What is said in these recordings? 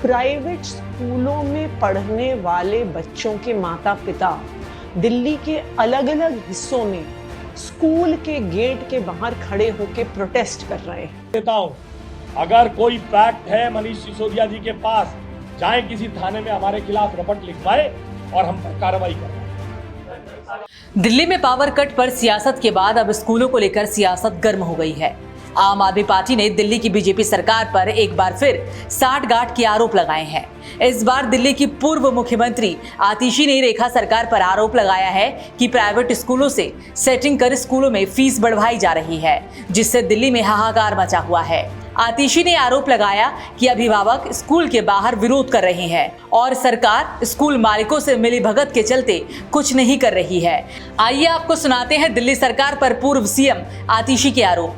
Private स्कूलों में पढ़ने वाले बच्चों के माता पिता दिल्ली के अलग अलग हिस्सों में स्कूल के गेट के बाहर खड़े होकर प्रोटेस्ट कर रहे हैं। देता हूं, अगर कोई फैक्ट है मनीष सिसोदिया जी के पास, जाए किसी थाने में हमारे खिलाफ रपट लिखवाए और हम पर कार्रवाई करें। दिल्ली में पावर कट पर सियासत के बाद अब स्कूलों को लेकर सियासत गर्म हो गई है। आम आदमी पार्टी ने दिल्ली की बीजेपी सरकार पर एक बार फिर साठगांठ के आरोप लगाए हैं। इस बार दिल्ली की पूर्व मुख्यमंत्री आतिशी ने रेखा सरकार पर आरोप लगाया है कि प्राइवेट स्कूलों से सेटिंग कर स्कूलों में फीस बढ़वाई जा रही है, जिससे दिल्ली में हाहाकार मचा हुआ है। आतिशी ने आरोप लगाया कि अभिभावक स्कूल के बाहर विरोध कर रहे हैं और सरकार स्कूल मालिकों से मिलीभगत के चलते कुछ नहीं कर रही है। आइए आपको सुनाते हैं दिल्ली सरकार पर पूर्व सीएम आतिशी के आरोप।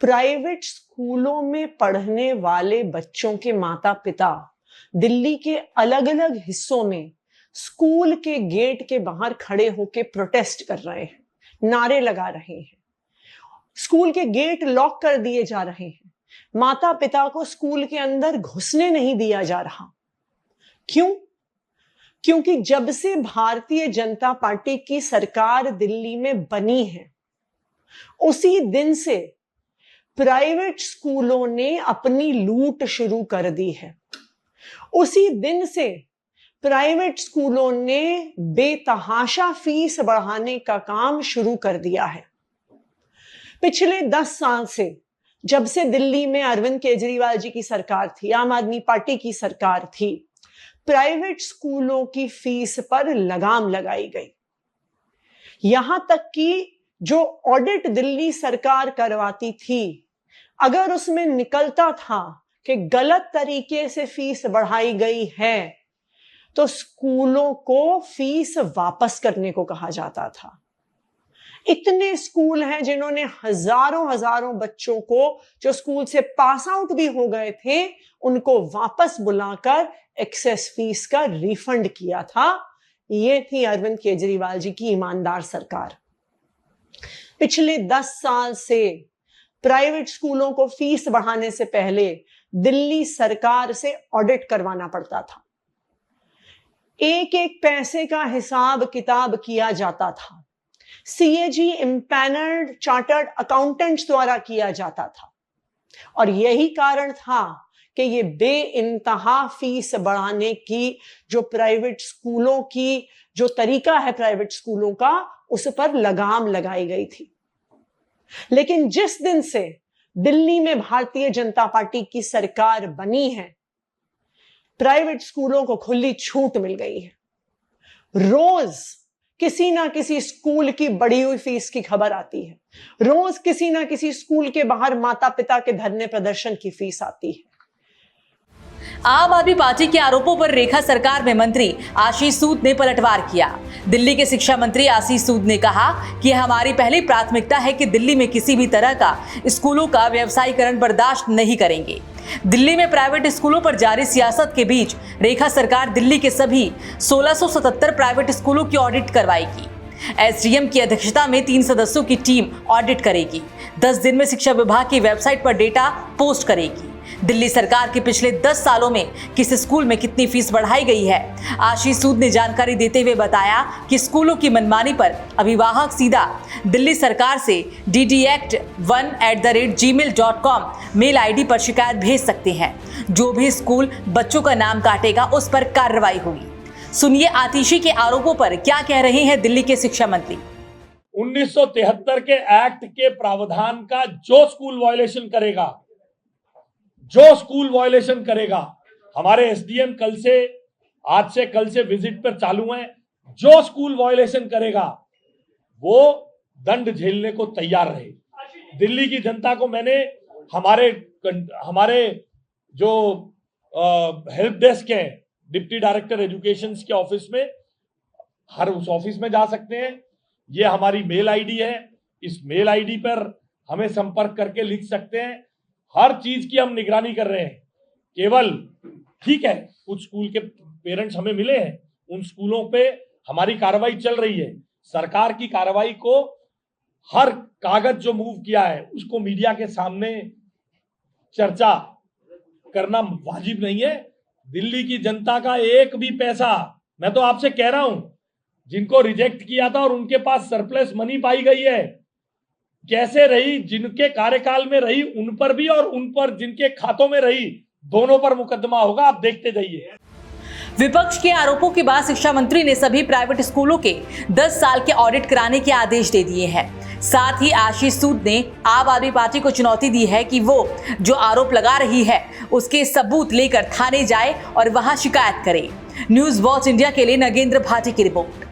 प्राइवेट स्कूलों में पढ़ने वाले बच्चों के माता पिता दिल्ली के अलग अलग हिस्सों में स्कूल के गेट के बाहर खड़े होकर प्रोटेस्ट कर रहे हैं, नारे लगा रहे हैं। स्कूल के गेट लॉक कर दिए जा रहे हैं। माता पिता को स्कूल के अंदर घुसने नहीं दिया जा रहा। क्यों? क्योंकि जब से भारतीय जनता पार्टी की सरकार दिल्ली में बनी है, उसी दिन से प्राइवेट स्कूलों ने अपनी लूट शुरू कर दी है। उसी दिन से प्राइवेट स्कूलों ने बेतहाशा फीस बढ़ाने का काम शुरू कर दिया है। पिछले 10 साल से, जब से दिल्ली में अरविंद केजरीवाल जी की सरकार थी, आम आदमी पार्टी की सरकार थी, प्राइवेट स्कूलों की फीस पर लगाम लगाई गई। यहां तक कि जो ऑडिट दिल्ली सरकार करवाती थी, अगर उसमें निकलता था कि गलत तरीके से फीस बढ़ाई गई है, तो स्कूलों को फीस वापस करने को कहा जाता था। इतने स्कूल हैं जिन्होंने हजारों बच्चों को, जो स्कूल से पास आउट भी हो गए थे, उनको वापस बुलाकर एक्सेस फीस का रिफंड किया था। ये थी अरविंद केजरीवाल जी की ईमानदार सरकार। पिछले 10 साल से प्राइवेट स्कूलों को फीस बढ़ाने से पहले दिल्ली सरकार से ऑडिट करवाना पड़ता था। एक एक पैसे का हिसाब किताब किया जाता था। सीएजी इम्पैनल्ड चार्टर्ड अकाउंटेंट्स द्वारा किया जाता था। और यही कारण था कि ये बेइंतहा फीस बढ़ाने की जो प्राइवेट स्कूलों की जो तरीका है प्राइवेट स्कूलों का, उस पर लगाम लगाई गई थी। लेकिन जिस दिन से दिल्ली में भारतीय जनता पार्टी की सरकार बनी है, प्राइवेट स्कूलों को खुली छूट मिल गई है। रोज किसी ना किसी स्कूल की बढ़ी हुई फीस की खबर आती है। रोज किसी ना किसी स्कूल के बाहर माता पिता के धरने प्रदर्शन की फीस आती है। आम आदमी पार्टी के आरोपों पर रेखा सरकार में मंत्री आशीष सूद ने पलटवार किया। दिल्ली के शिक्षा मंत्री आशीष सूद ने कहा कि हमारी पहली प्राथमिकता है कि दिल्ली में किसी भी तरह का स्कूलों का व्यवसायीकरण बर्दाश्त नहीं करेंगे। दिल्ली में प्राइवेट स्कूलों पर जारी सियासत के बीच रेखा सरकार दिल्ली के सभी 1677 प्राइवेट स्कूलों की ऑडिट करवाएगी। एसडीएम की अध्यक्षता में 3 सदस्यों की टीम ऑडिट करेगी। 10 दिन में शिक्षा विभाग की वेबसाइट पर डेटा पोस्ट करेगी। दिल्ली सरकार के पिछले 10 सालों में किस स्कूल में कितनी फीस बढ़ाई गई है, आशीष सूद ने जानकारी देते हुए बताया कि स्कूलों की मनमानी पर अभिभावक सीधा दिल्ली सरकार से ddAct1@gmail.com मेल आईडी पर शिकायत भेज सकते हैं। जो भी स्कूल बच्चों का नाम काटेगा, उस पर कार्रवाई होगी। सुनिए आतिशी के आरोपों पर क्या कह रहे हैं दिल्ली के शिक्षा मंत्री। 1973 के एक्ट के प्रावधान का जो स्कूल वायलेशन करेगा, हमारे एसडीएम आज से कल से विजिट पर चालू हैं, जो स्कूल वायलेशन करेगा वो दंड झेलने को तैयार रहे। दिल्ली की जनता को मैंने हमारे जो हेल्प डेस्क है, डिप्टी डायरेक्टर एजुकेशन के ऑफिस में, हर उस ऑफिस में जा सकते हैं। ये हमारी मेल आईडी है, इस मेल आईडी पर हमें संपर्क करके लिख सकते हैं। हर चीज की हम निगरानी कर रहे हैं। केवल ठीक है, कुछ स्कूल के पेरेंट्स हमें मिले हैं, उन स्कूलों पे हमारी कार्रवाई चल रही है। सरकार की कार्रवाई को, हर कागज जो मूव किया है उसको मीडिया के सामने चर्चा करना वाजिब नहीं है। दिल्ली की जनता का एक भी पैसा, मैं तो आपसे कह रहा हूं, जिनको रिजेक्ट किया था और उनके पास सरप्लस मनी पाई गई है, कैसे रही, जिनके कार्यकाल में रही उन पर भी और उन पर जिनके खातों में रही, दोनों पर मुकदमा होगा। आप देखते जाइए। विपक्ष के आरोपों के बाद शिक्षा मंत्री ने सभी प्राइवेट स्कूलों के 10 साल के ऑडिट कराने के आदेश दे दिए हैं। साथ ही आशीष सूद ने आम आदमी पार्टी को चुनौती दी है कि वो जो आरोप लगा रही है उसके सबूत लेकर थाने जाए और वहां शिकायत करे। न्यूज़ वॉच इंडिया के लिए नगेंद्र भाटी की रिपोर्ट।